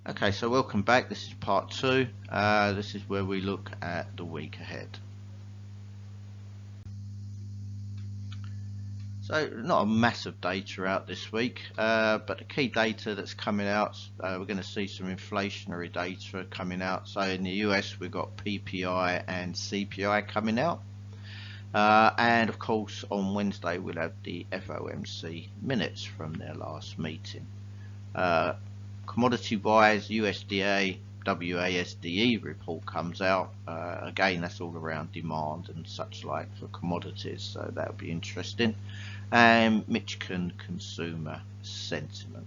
Okay, so welcome back. This is part two. This is where we look at the week ahead. So not a massive data out this week, but the key data that's coming out, we're going to see some inflationary data coming out. So in the US we've got PPI and CPI coming out. And of course on Wednesday we'll have the FOMC minutes from their last meeting. Commodity wise, USDA WASDE report comes out. Again, that's all around demand and such like for commodities, so that'll be interesting. And Michigan consumer sentiment.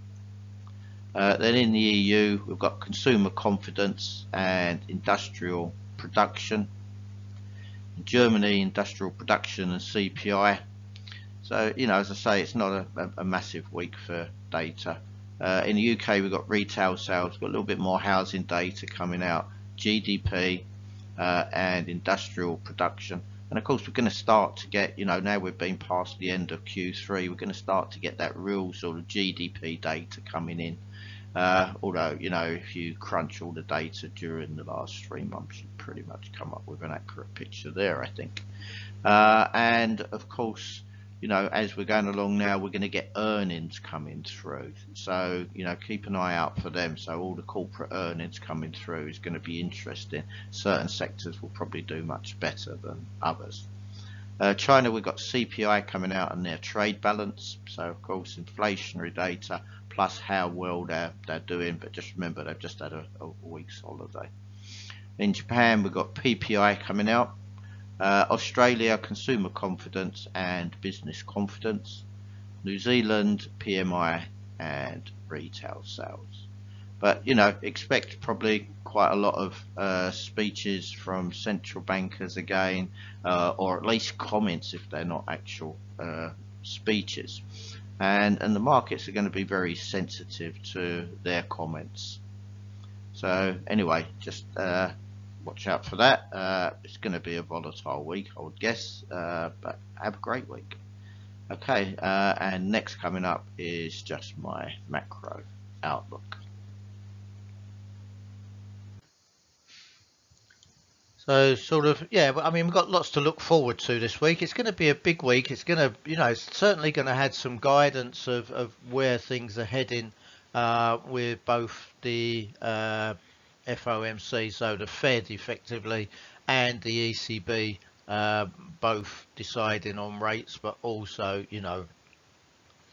Then in the EU we've got consumer confidence and industrial production. In Germany, industrial production and CPI. So, you know, as I say, it's not a massive week for data. In the UK, we've got retail sales, we've got a little bit more housing data coming out, GDP and industrial production. And of course, we're going to start to get, you know, now we've been past the end of Q3, we're going to start to get that real sort of GDP data coming in. Although, you know, if you crunch all the data during the last 3 months, you pretty much come up with an accurate picture there, I think. And of course, you know, as we're going along now, we're going to get earnings coming through. So, you know, keep an eye out for them. So all the corporate earnings coming through is going to be interesting. Certain sectors will probably do much better than others. China, we've got CPI coming out and their trade balance. So, of course, inflationary data plus how well they're doing. But just remember, they've just had a week's holiday. In Japan, we've got PPI coming out. Australia, consumer confidence and business confidence. New Zealand, PMI and retail sales. But, you know, expect probably quite a lot of speeches from central bankers again, or at least comments if they're not actual speeches. And the markets are going to be very sensitive to their comments. So anyway, just watch out for that. It's going to be a volatile week, I would guess, but have a great week. Okay, and next coming up is just my macro outlook. So sort of, yeah, but I mean, we've got lots to look forward to this week. It's going to be a big week. It's going to, you know, it's certainly going to have some guidance of where things are heading with both the FOMC, so the Fed effectively, and the ECB both deciding on rates, but also, you know,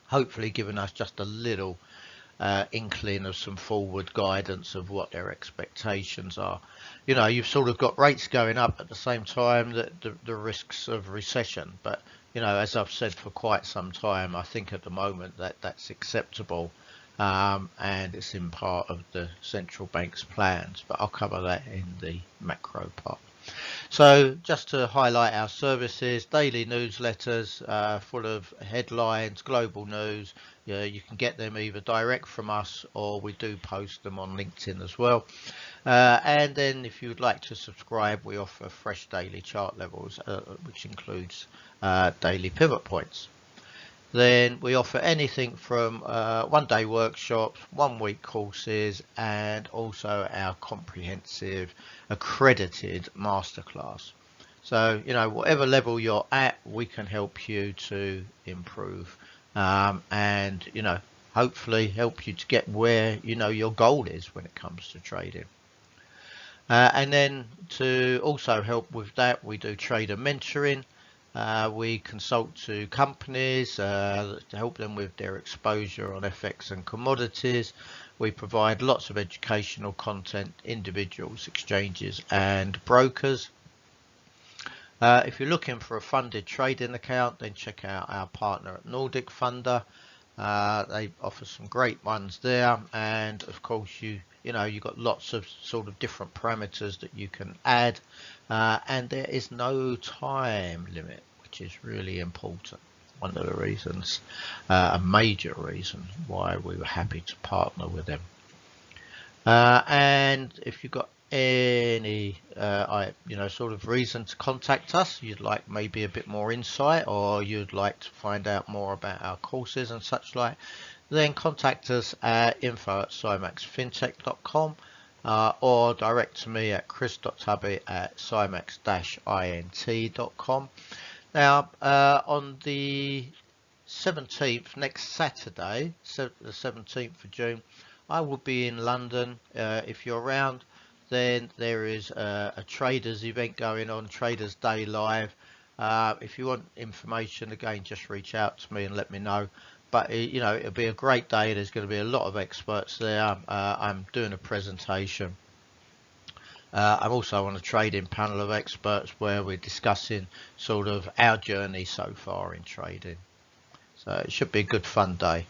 hopefully giving us just a little inkling of some forward guidance of what their expectations are. You know, you've sort of got rates going up at the same time that the risks of recession, but you know, as I've said for quite some time, I think at the moment that's acceptable, and it's in part of the central bank's plans, but I'll cover that in the macro part. So just to highlight our services, daily newsletters full of headlines, global news. You can get them either direct from us or we do post them on LinkedIn as well. And then if you would like to subscribe, we offer fresh daily chart levels, which includes daily pivot points. Then we offer anything from one-day workshops, one-week courses, and also our comprehensive accredited masterclass. So, you know, whatever level you're at, we can help you to improve, and, you know, hopefully help you to get where, you know, your goal is when it comes to trading. And then to also help with that, we do trader mentoring. We consult to companies to help them with their exposure on FX and commodities. We provide lots of educational content, individuals, exchanges and brokers. If you're looking for a funded trading account, then check out our partner at Nordic Funder. They offer some great ones there, and of course you know, you've got lots of sort of different parameters that you can add, and there is no time limit, which is really important. One of the reasons, a major reason why we were happy to partner with them. And if you've got any sort of reason to contact us, you'd like maybe a bit more insight, or you'd like to find out more about our courses and such like, then contact us at info@symaxfintech.com, or direct to me at chris.tubby@symax-int.com. Now, on the 17th, next Saturday, so the 17th of June, I will be in London. If you're around, then there is a traders event going on, Traders Day Live. If you want information, again, just reach out to me and let me know. But it'll be a great day. There's going to be a lot of experts there. I'm doing a presentation. I'm also on a trading panel of experts where we're discussing sort of our journey so far in trading. So it should be a good fun day.